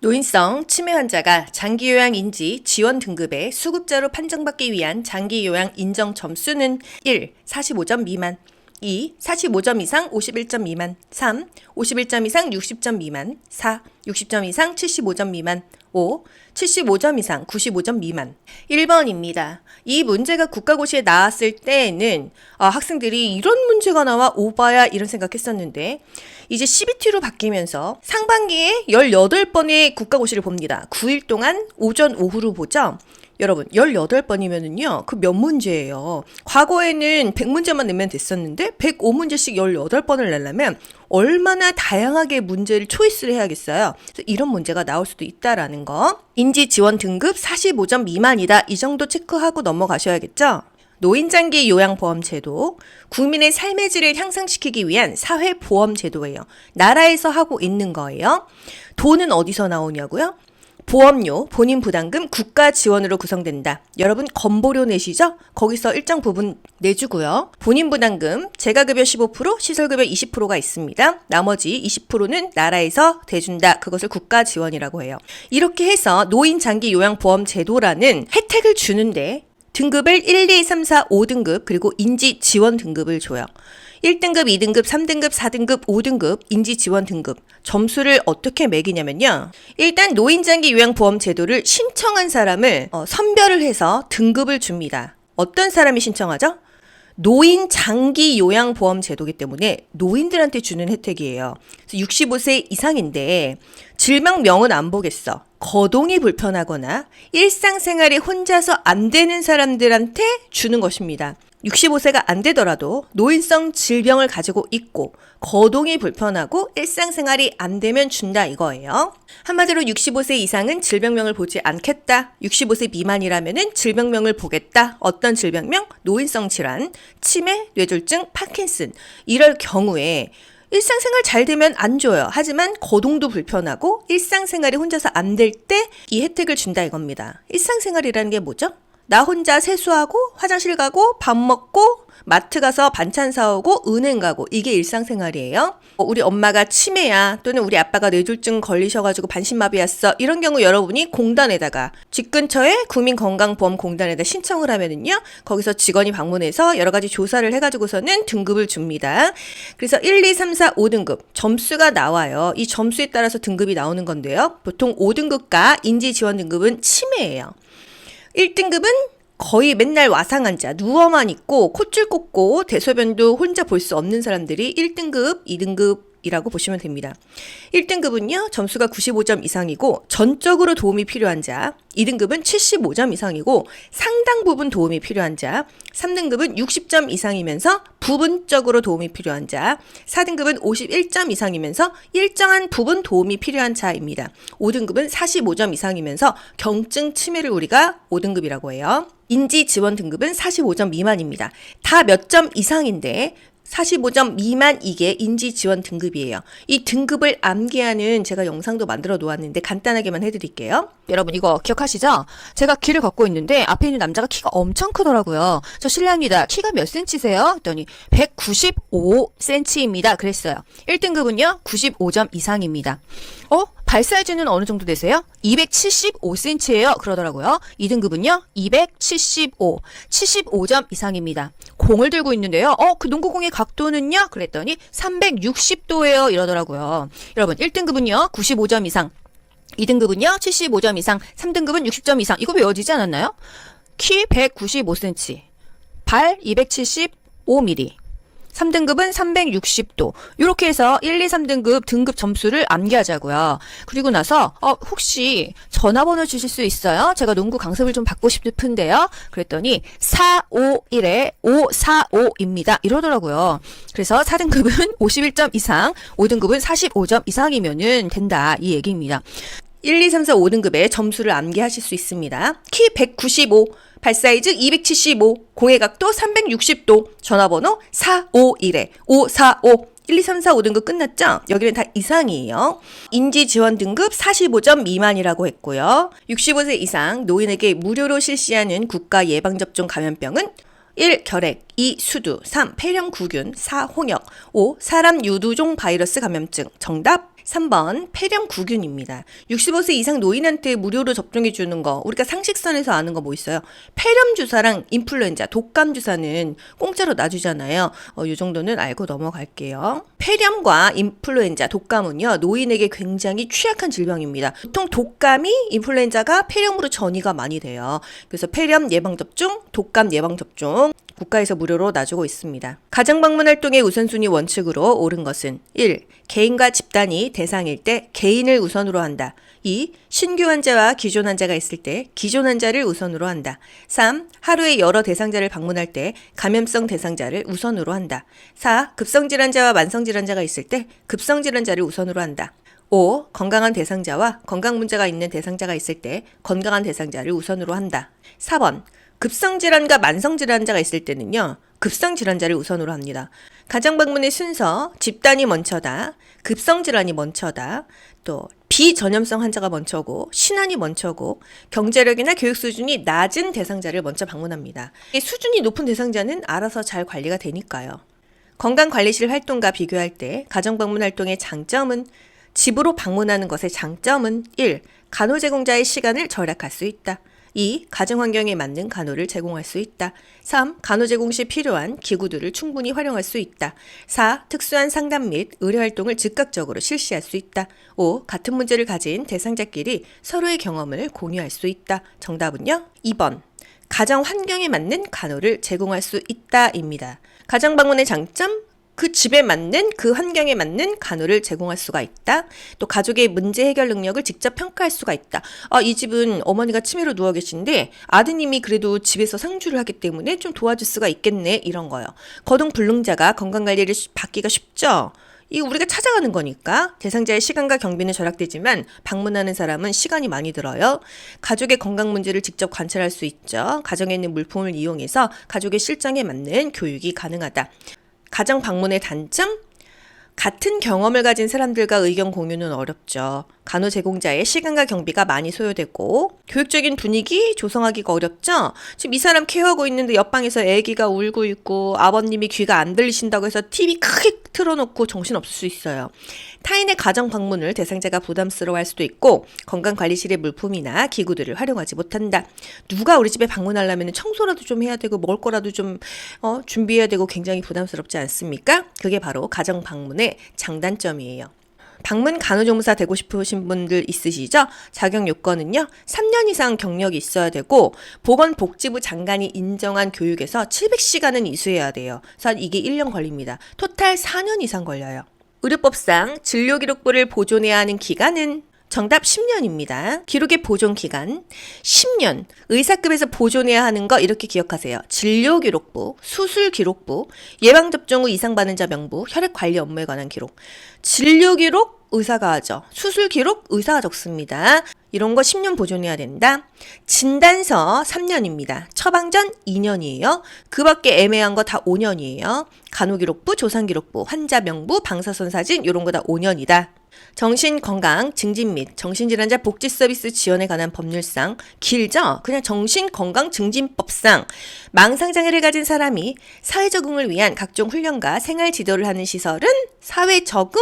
노인성 치매 환자가 장기요양인지 지원 등급에 수급자로 판정받기 위한 장기요양 인정 점수는 1. 45점 미만 2. 45점 이상 51점 미만 3. 51점 이상 60점 미만 4. 60점 이상 75점 미만 5. 75점 이상 95점 미만 1번입니다. 이 문제가 국가고시에 나왔을 때에는 학생들이 이런 문제가 나와 오바야 이런 생각했었는데 이제 CBT로 바뀌면서 상반기에 18번의 국가고시를 봅니다. 9일 동안 오전 오후로 보죠. 여러분 18번이면은요 그 몇 문제예요. 과거에는 100문제만 내면 됐었는데 105문제씩 18번을 내려면 얼마나 다양하게 문제를 초이스를 해야겠어요. 그래서 이런 문제가 나올 수도 있다라는 거. 인지 지원 등급 45점 미만이다. 이 정도 체크하고 넘어가셔야겠죠. 노인장기 요양보험제도, 국민의 삶의 질을 향상시키기 위한 사회보험제도예요. 나라에서 하고 있는 거예요. 돈은 어디서 나오냐고요? 보험료, 본인 부담금, 국가 지원으로 구성된다. 여러분 건보료 내시죠? 거기서 일정 부분 내주고요. 본인 부담금, 재가급여 15%, 시설급여 20%가 있습니다. 나머지 20%는 나라에서 대준다. 그것을 국가 지원이라고 해요. 이렇게 해서 노인장기요양보험제도라는 혜택을 주는데 등급을 1, 2, 3, 4, 5등급 그리고 인지지원 등급을 줘요. 1등급, 2등급, 3등급, 4등급, 5등급 인지지원 등급 점수를 어떻게 매기냐면요. 일단 노인장기요양보험제도를 신청한 사람을 선별을 해서 등급을 줍니다. 어떤 사람이 신청하죠? 노인장기요양보험제도이기 때문에 노인들한테 주는 혜택이에요. 65세 이상인데 질병명은 안 보겠어. 거동이 불편하거나 일상생활이 혼자서 안 되는 사람들한테 주는 것입니다. 65세가 안 되더라도 노인성 질병을 가지고 있고 거동이 불편하고 일상생활이 안 되면 준다 이거예요. 한마디로 65세 이상은 질병명을 보지 않겠다. 65세 미만이라면은 질병명을 보겠다. 어떤 질병명? 노인성 질환, 치매, 뇌졸중, 파킨슨. 이럴 경우에 일상생활 잘 되면 안 줘요. 하지만 거동도 불편하고 일상생활이 혼자서 안 될 때 이 혜택을 준다 이겁니다. 일상생활이라는 게 뭐죠? 나 혼자 세수하고 화장실 가고 밥 먹고 마트 가서 반찬 사오고 은행 가고 이게 일상생활이에요. 우리 엄마가 치매야 또는 우리 아빠가 뇌졸중 걸리셔가지고 반신마비 왔어. 이런 경우 여러분이 공단에다가 집 근처에 국민건강보험공단에다 신청을 하면은요. 거기서 직원이 방문해서 여러 가지 조사를 해가지고서는 등급을 줍니다. 그래서 1, 2, 3, 4, 5등급 점수가 나와요. 이 점수에 따라서 등급이 나오는 건데요. 보통 5등급과 인지지원 등급은 치매예요. 1등급은 거의 맨날 와상환자, 누워만 있고 콧줄 꽂고 대소변도 혼자 볼 수 없는 사람들이 1등급, 2등급이라고 보시면 됩니다. 1등급은요, 점수가 95점 이상이고 전적으로 도움이 필요한 자, 2등급은 75점 이상이고 상당 부분 도움이 필요한 자, 3등급은 60점 이상이면서 부분적으로 도움이 필요한 자, 4등급은 51점 이상이면서 일정한 부분 도움이 필요한 자입니다. 5등급은 45점 이상이면서 경증 치매를 우리가 5등급이라고 해요. 인지 지원 등급은 45점 미만입니다. 다 몇 점 이상인데 45점 미만 이게 인지 지원 등급이에요. 이 등급을 암기하는 제가 영상도 만들어 놓았는데 간단하게만 해드릴게요. 여러분 이거 기억하시죠? 제가 길을 걷고 있는데 앞에 있는 남자가 키가 엄청 크더라고요. 저 실례합니다. 키가 몇 센치세요? 했더니 195cm입니다. 그랬어요. 1등급은요 95점 이상입니다. 발 사이즈는 어느 정도 되세요? 275cm예요. 그러더라고요. 2등급은요 275, 75점 이상입니다. 공을 들고 있는데요. 그 농구공의 각도는요? 그랬더니 360도예요. 이러더라고요. 여러분 1등급은요 95점 이상, 2등급은요 75점 이상, 3등급은 60점 이상. 이거 외워지지 않았나요? 키 195cm, 발 275mm, 3등급은 360도. 이렇게 해서 1, 2, 3등급 등급 점수를 암기하자고요. 그리고 나서 혹시 전화번호 주실 수 있어요? 제가 농구 강습을 좀 받고 싶은데요. 그랬더니 451에 545입니다. 이러더라고요. 그래서 4등급은 51점 이상, 5등급은 45점 이상이면은 된다. 이 얘기입니다. 1, 2, 3, 4, 5등급의 점수를 암기하실 수 있습니다. 키 195, 발 사이즈 275, 공의 각도 360도, 전화번호 451에 545, 1, 2, 3, 4, 5등급 끝났죠? 여기는 다 이상이에요. 인지 지원 등급 45점 미만이라고 했고요. 65세 이상 노인에게 무료로 실시하는 국가 예방접종 감염병은 1. 결핵, 2. 수두, 3. 폐렴구균, 4. 홍역, 5. 사람 유두종 바이러스 감염증. 정답 3번 폐렴 구균입니다. 65세 이상 노인한테 무료로 접종해 주는 거 우리가 상식선에서 아는 거 뭐 있어요? 폐렴 주사랑 인플루엔자, 독감 주사는 공짜로 놔주잖아요. 이 정도는 알고 넘어갈게요. 폐렴과 인플루엔자, 독감은요 노인에게 굉장히 취약한 질병입니다. 보통 독감이 인플루엔자가 폐렴으로 전이가 많이 돼요. 그래서 폐렴 예방접종, 독감 예방접종 국가에서 무료로 놔주고 있습니다. 가정방문 활동의 우선순위 원칙으로 옳은 것은 1. 개인과 집단이 대상일 때 개인을 우선으로 한다. 2. 신규 환자와 기존 환자가 있을 때 기존 환자를 우선으로 한다. 3. 하루에 여러 대상자를 방문할 때 감염성 대상자를 우선으로 한다. 4. 급성질환자와 만성질환자가 있을 때 급성질환자를 우선으로 한다. 5. 건강한 대상자와 건강 문제가 있는 대상자가 있을 때 건강한 대상자를 우선으로 한다. 4번. 급성질환과 만성질환자가 있을 때는요. 급성질환자를 우선으로 합니다. 가정방문의 순서, 집단이 먼저다, 급성질환이 먼저다, 또 비전염성 환자가 먼저고, 신환이 먼저고, 경제력이나 교육 수준이 낮은 대상자를 먼저 방문합니다. 수준이 높은 대상자는 알아서 잘 관리가 되니까요. 건강관리실 활동과 비교할 때 가정방문 활동의 장점은 집으로 방문하는 것의 장점은 1. 간호 제공자의 시간을 절약할 수 있다. 2. 가정 환경에 맞는 간호를 제공할 수 있다. 3. 간호 제공 시 필요한 기구들을 충분히 활용할 수 있다. 4. 특수한 상담 및 의료 활동을 즉각적으로 실시할 수 있다. 5. 같은 문제를 가진 대상자끼리 서로의 경험을 공유할 수 있다. 정답은요? 2번. 가정 환경에 맞는 간호를 제공할 수 있다입니다. 가정 방문의 장점? 그 집에 맞는 그 환경에 맞는 간호를 제공할 수가 있다. 또 가족의 문제 해결 능력을 직접 평가할 수가 있다. 이 집은 어머니가 치매로 누워 계신데 아드님이 그래도 집에서 상주를 하기 때문에 좀 도와줄 수가 있겠네 이런 거요. 거동불능자가 건강관리를 받기가 쉽죠. 이 우리가 찾아가는 거니까 대상자의 시간과 경비는 절약되지만 방문하는 사람은 시간이 많이 들어요. 가족의 건강 문제를 직접 관찰할 수 있죠. 가정에 있는 물품을 이용해서 가족의 실정에 맞는 교육이 가능하다. 가정 방문의 단점? 같은 경험을 가진 사람들과 의견 공유는 어렵죠. 간호 제공자의 시간과 경비가 많이 소요되고 교육적인 분위기 조성하기가 어렵죠. 지금 이 사람 케어하고 있는데 옆방에서 아기가 울고 있고 아버님이 귀가 안 들리신다고 해서 TV 크게 틀어놓고 정신없을 수 있어요. 타인의 가정 방문을 대상자가 부담스러워할 수도 있고 건강관리실의 물품이나 기구들을 활용하지 못한다. 누가 우리 집에 방문하려면 청소라도 좀 해야 되고 먹을 거라도 좀 준비해야 되고 굉장히 부담스럽지 않습니까? 그게 바로 가정 방문의 장단점이에요. 방문 간호조무사 되고 싶으신 분들 있으시죠? 자격 요건은요. 3년 이상 경력이 있어야 되고 보건복지부 장관이 인정한 교육에서 700시간은 이수해야 돼요. 그래서 이게 1년 걸립니다. 토탈 4년 이상 걸려요. 의료법상 진료기록부를 보존해야 하는 기간은 정답 10년입니다. 기록의 보존 기간 10년. 의사급에서 보존해야 하는 거 이렇게 기억하세요. 진료기록부, 수술기록부, 예방접종 후 이상 반응자 명부, 혈액관리 업무에 관한 기록. 진료기록 의사가 하죠. 수술기록 의사가 적습니다. 이런 거 10년 보존해야 된다. 진단서 3년입니다. 처방전 2년이에요. 그 밖에 애매한 거 다 5년이에요. 간호기록부, 조상기록부, 환자 명부, 방사선 사진 이런 거 다 5년이다. 정신건강 증진 및 정신질환자 복지 서비스 지원에 관한 법률상 길죠? 그냥 정신건강증진법상 망상장애를 가진 사람이 사회적응을 위한 각종 훈련과 생활 지도를 하는 시설은 사회적응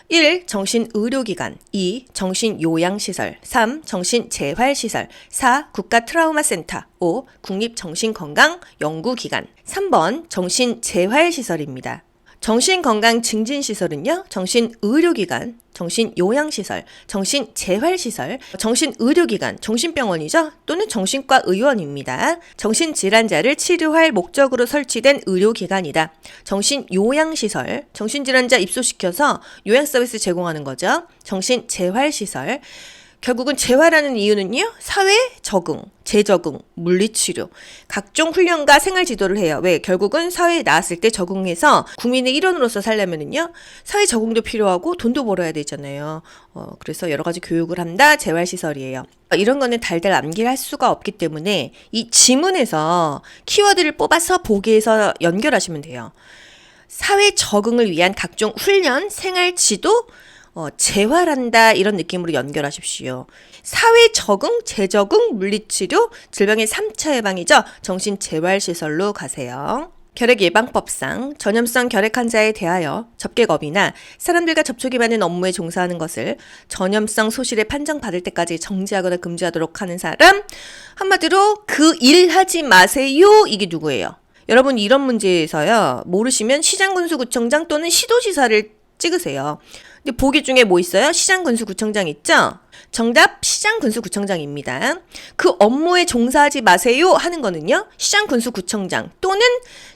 1. 정신의료기관 2. 정신요양시설 3. 정신재활시설 4. 국가트라우마센터 5. 국립정신건강연구기관 3번 정신재활시설입니다. 정신건강증진시설은요. 정신의료기관, 정신요양시설, 정신재활시설, 정신의료기관, 정신병원이죠. 또는 정신과 의원입니다. 정신질환자를 치료할 목적으로 설치된 의료기관이다. 정신요양시설, 정신질환자 입소시켜서 요양서비스 제공하는 거죠. 정신재활시설, 결국은 재활하는 이유는요. 사회 적응, 재적응, 물리치료, 각종 훈련과 생활 지도를 해요. 왜? 결국은 사회에 나왔을 때 적응해서 국민의 일원으로서 살려면은요. 사회 적응도 필요하고 돈도 벌어야 되잖아요. 그래서 여러 가지 교육을 한다. 재활시설이에요. 이런 거는 달달 암기할 수가 없기 때문에 이 지문에서 키워드를 뽑아서 보기에서 연결하시면 돼요. 사회 적응을 위한 각종 훈련, 생활 지도, 재활한다 이런 느낌으로 연결하십시오. 사회 적응, 재적응, 물리치료, 질병의 3차 예방이죠. 정신재활시설로 가세요. 결핵예방법상 전염성 결핵 환자에 대하여 접객업이나 사람들과 접촉이 많은 업무에 종사하는 것을 전염성 소실에 판정받을 때까지 정지하거나 금지하도록 하는 사람, 한마디로 그 일 하지 마세요. 이게 누구예요? 여러분 이런 문제에서요. 모르시면 시장군수구청장 또는 시도지사를 찍으세요. 근데 보기 중에 뭐 있어요? 시장군수구청장 있죠? 정답 시장군수구청장입니다. 그 업무에 종사하지 마세요 하는 거는요. 시장군수구청장 또는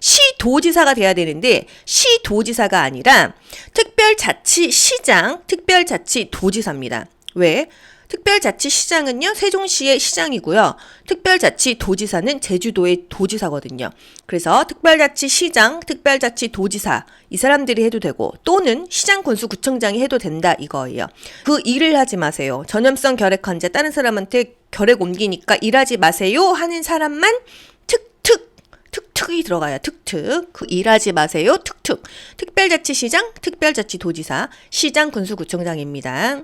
시도지사가 돼야 되는데 시도지사가 아니라 특별자치시장, 특별자치도지사입니다. 왜? 특별자치시장은요, 세종시의 시장이고요. 특별자치도지사는 제주도의 도지사거든요. 그래서 특별자치시장, 특별자치도지사 이 사람들이 해도 되고 또는 시장군수구청장이 해도 된다 이거예요. 그 일을 하지 마세요. 전염성 결핵 환자 다른 사람한테 결핵 옮기니까 일하지 마세요 하는 사람만 특특이 들어가요. 특특. 그 일하지 마세요. 특특. 특별자치시장, 특별자치도지사, 시장군수구청장입니다.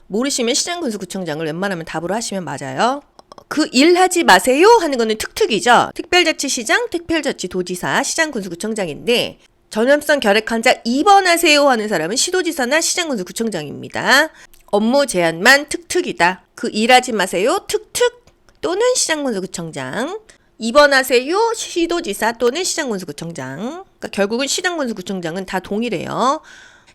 모르시면 시장군수구청장을 웬만하면 답으로 하시면 맞아요. 그 일 하지 마세요 하는 거는 특특이죠. 특별자치시장, 특별자치도지사, 시장군수구청장인데 전염성 결핵 환자 입원하세요 하는 사람은 시도지사나 시장군수구청장입니다. 업무 제한만 특특이다. 그 일 하지 마세요. 특특 또는 시장군수구청장. 입원하세요. 시도지사 또는 시장군수구청장. 그러니까 결국은 시장군수구청장은 다 동일해요.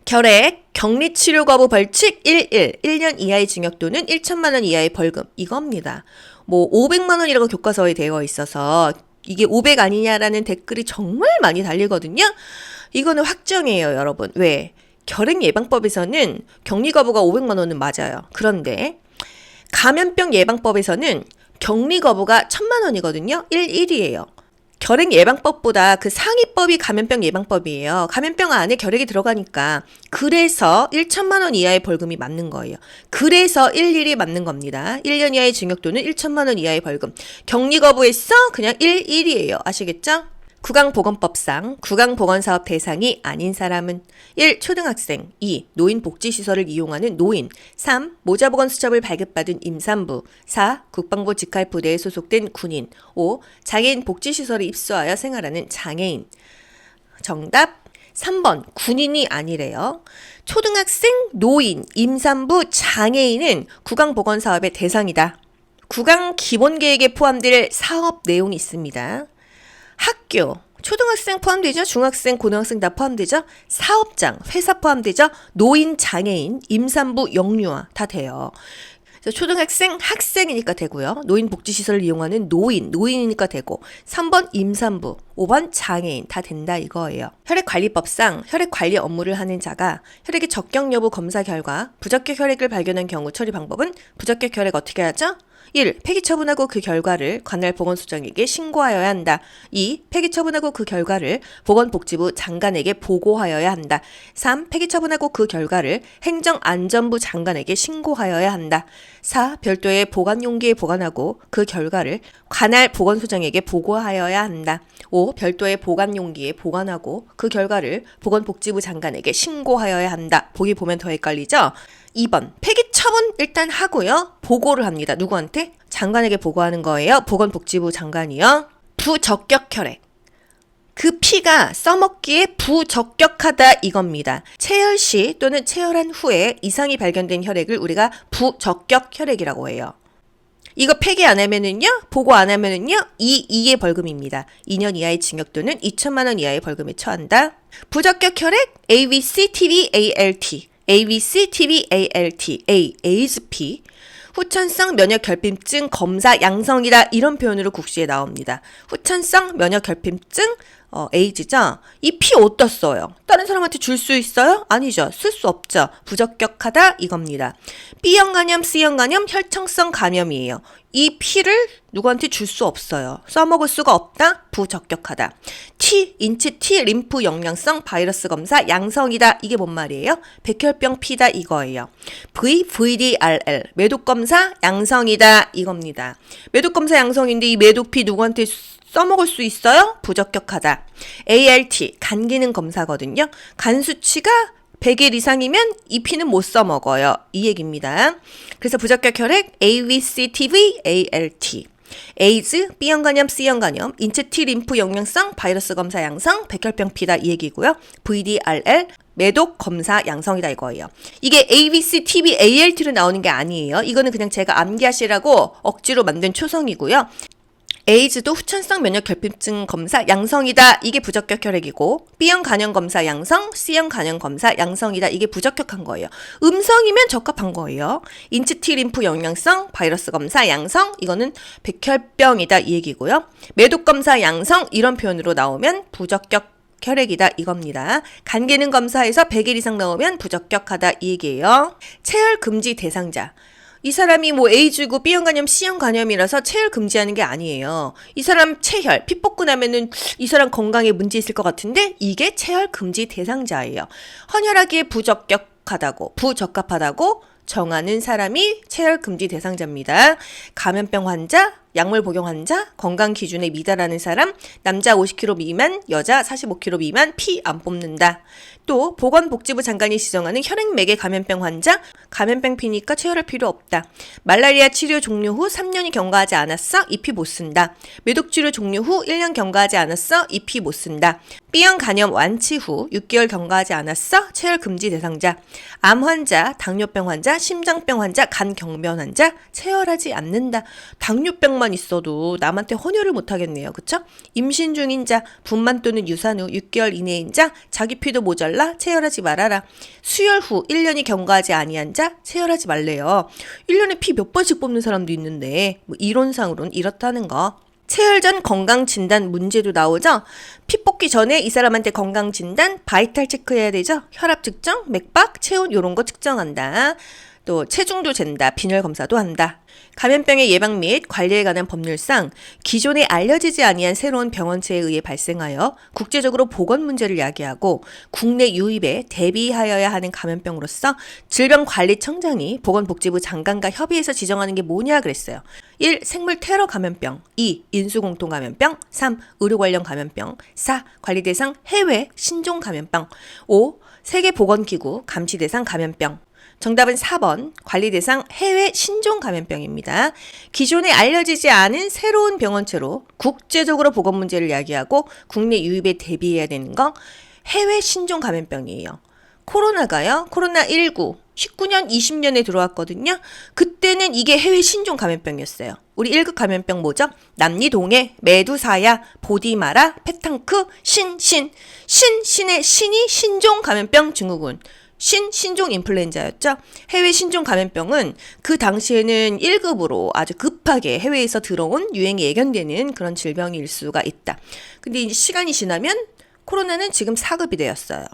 결핵, 격리치료 거부 벌칙 1년 이하의 징역 또는 1천만 원 이하의 벌금 이겁니다. 뭐 500만 원이라고 교과서에 되어 있어서 이게 500 아니냐라는 댓글이 정말 많이 달리거든요. 이거는 확정이에요, 여러분. 왜? 결핵 예방법에서는 격리 거부가 500만 원은 맞아요. 그런데 감염병 예방법에서는 격리 거부가 1,000만 원이거든요. 1이에요. 결핵 예방법보다 그 상위법이 감염병 예방법이에요. 감염병 안에 결핵이 들어가니까 그래서 1천만 원 이하의 벌금이 맞는 거예요. 그래서 11이 맞는 겁니다. 1년 이하의 징역 또는 1천만 원 이하의 벌금. 격리 거부했어? 그냥 1이에요. 아시겠죠? 구강보건법상 구강보건사업 대상이 아닌 사람은 1. 초등학생 2. 노인복지시설을 이용하는 노인 3. 모자보건수첩을 발급받은 임산부 4. 국방부 직할부대에 소속된 군인 5. 장애인 복지시설에 입소하여 생활하는 장애인. 정답 3번 군인이 아니래요. 초등학생, 노인, 임산부, 장애인은 구강보건사업의 대상이다. 구강 기본계획에 포함될 사업 내용이 있습니다. 학교, 초등학생 포함되죠? 중학생, 고등학생 다 포함되죠? 사업장, 회사 포함되죠? 노인, 장애인, 임산부, 영유아 다 돼요. 그래서 초등학생, 학생이니까 되고요. 노인복지시설을 이용하는 노인이니까 되고 3번 임산부, 5번 장애인 다 된다 이거예요. 혈액관리법상 혈액관리 업무를 하는 자가 혈액의 적격 여부 검사 결과 부적격 혈액을 발견한 경우 처리 방법은 부적격 혈액 어떻게 하죠? 1. 폐기 처분하고 그 결과를 관할 보건소장에게 신고하여야 한다. 2. 폐기 처분하고 그 결과를 보건복지부 장관에게 보고하여야 한다. 3. 폐기 처분하고 그 결과를 행정안전부 장관에게 신고하여야 한다. 4. 별도의 보관용기에 보관하고 그 결과를 관할 보건소장에게 보고하여야 한다. 5. 별도의 보관용기에 보관하고 그 결과를 보건복지부 장관에게 신고하여야 한다. 보기 보면 더 헷갈리죠? 2번 폐기 처분 일단 하고요. 보고를 합니다. 누구한테? 장관에게 보고하는 거예요. 보건복지부 장관이요. 부적격 혈액. 그 피가 써먹기에 부적격하다 이겁니다. 체열 시 또는 체열한 후에 이상이 발견된 혈액을 우리가 부적격 혈액이라고 해요. 이거 폐기 안 하면은요, 보고 안 하면은요, 2의 벌금입니다. 2년 이하의 징역 또는 2천만 원 이하의 벌금에 처한다. 부적격 혈액 ABCTBALT. ABCTBALT, ASP, 후천성 면역결핍증 검사 양성이다 이런 표현으로 국시에 나옵니다. 후천성 면역결핍증 에이즈죠. 이 피 어디다 써요? 다른 사람한테 줄 수 있어요? 아니죠. 쓸 수 없죠. 부적격하다 이겁니다. B형 간염, C형 간염, 혈청성 감염이에요. 이 피를 누구한테 줄 수 없어요. 써먹을 수가 없다? 부적격하다. T, 인체 T 림프 영양성 바이러스 검사 양성이다. 이게 뭔 말이에요? 백혈병 피다 이거예요. V, VDRL 매독검사 양성이다 이겁니다. 매독검사 양성인데 이 매독피 누구한테 써먹을 수 있어요? 부적격하다. ALT 간기능 검사거든요. 간 수치가 100일 이상이면 이 피는 못 써먹어요. 이 얘기입니다. 그래서 부적격 혈액 ABCTB ALT. 에이즈, B형 간염, C형 간염, 인체 T 림프 영양성 바이러스 검사 양성, 백혈병 B다 이 얘기고요. VDRL 매독 검사 양성이다 이거예요. 이게 ABC, TB, ALT로 나오는 게 아니에요. 이거는 그냥 제가 암기하시라고 억지로 만든 초성이고요. 에이즈도 후천성 면역 결핍증 검사 양성이다. 이게 부적격 혈액이고 B형 간염 검사 양성, C형 간염 검사 양성이다. 이게 부적격한 거예요. 음성이면 적합한 거예요. 인체 T 림프 영양성 바이러스 검사 양성 이거는 백혈병이다 이 얘기고요. 매독 검사 양성 이런 표현으로 나오면 부적격 혈액이다 이겁니다. 간 기능 검사에서 100일 이상 나오면 부적격하다 이 얘기예요. 체열 금지 대상자. 이 사람이 뭐 A주고 B형 간염, C형 간염이라서 체열 금지하는 게 아니에요. 이 사람 체혈, 피 뽑고 나면은 이 사람 건강에 문제 있을 것 같은데 이게 체열 금지 대상자예요. 헌혈하기에 부적합하다고 정하는 사람이 체열 금지 대상자입니다. 감염병 환자, 약물 복용 환자, 건강 기준에 미달하는 사람, 남자 50kg 미만, 여자 45kg 미만 피 안 뽑는다. 또 보건복지부 장관이 지정하는 혈액맥의 감염병 환자, 감염병 피니까 체열할 필요 없다. 말라리아 치료 종료 후 3년이 경과하지 않았어? 이 피 못 쓴다. 매독 치료 종료 후 1년 경과하지 않았어? 이 피 못 쓴다. B형 간염 완치 후 6개월 경과하지 않았어? 체열 금지 대상자. 암 환자, 당뇨병 환자, 심장병 환자, 간 경변 환자 체열하지 않는다. 당뇨병만 있어도 남한테 헌혈을 못 하겠네요. 그쵸? 임신 중인 자, 분만 또는 유산 후 6개월 이내인 자, 자기 피도 모자라 체열하지 말아라. 수혈 후 1년이 경과하지 아니한 자 체열하지 말래요. 1년에 피 몇 번씩 뽑는 사람도 있는데 뭐 이론상으로는 이렇다는 거. 체열 전 건강진단 문제도 나오죠. 피 뽑기 전에 이 사람한테 건강진단, 바이탈 체크해야 되죠. 혈압 측정, 맥박, 체온 이런 거 측정한다. 또 체중도 잰다. 빈혈 검사도 한다. 감염병의 예방 및 관리에 관한 법률상 기존에 알려지지 아니한 새로운 병원체에 의해 발생하여 국제적으로 보건 문제를 야기하고 국내 유입에 대비하여야 하는 감염병으로서 질병관리청장이 보건복지부 장관과 협의해서 지정하는 게 뭐냐 그랬어요. 1. 생물 테러 감염병, 2. 인수공통 감염병, 3. 의료 관련 감염병, 4. 관리 대상 해외 신종 감염병, 5. 세계보건기구 감시 대상 감염병. 정답은 4번 관리 대상 해외 신종 감염병입니다. 기존에 알려지지 않은 새로운 병원체로 국제적으로 보건 문제를 야기하고 국내 유입에 대비해야 되는 거 해외 신종 감염병이에요. 코로나가요. 코로나19 19년 20년에 들어왔거든요. 그때는 이게 해외 신종 감염병이었어요. 우리 1급 감염병 뭐죠? 남리동해, 메두사야, 보디마라, 페탕크, 신의 신이 신종 감염병 증후군. 신종 인플루엔자였죠. 해외 신종 감염병은 그 당시에는 1급으로 아주 급하게 해외에서 들어온 유행이 예견되는 그런 질병일 수가 있다. 근데 이제 시간이 지나면 코로나는 지금 4급이 되었어요.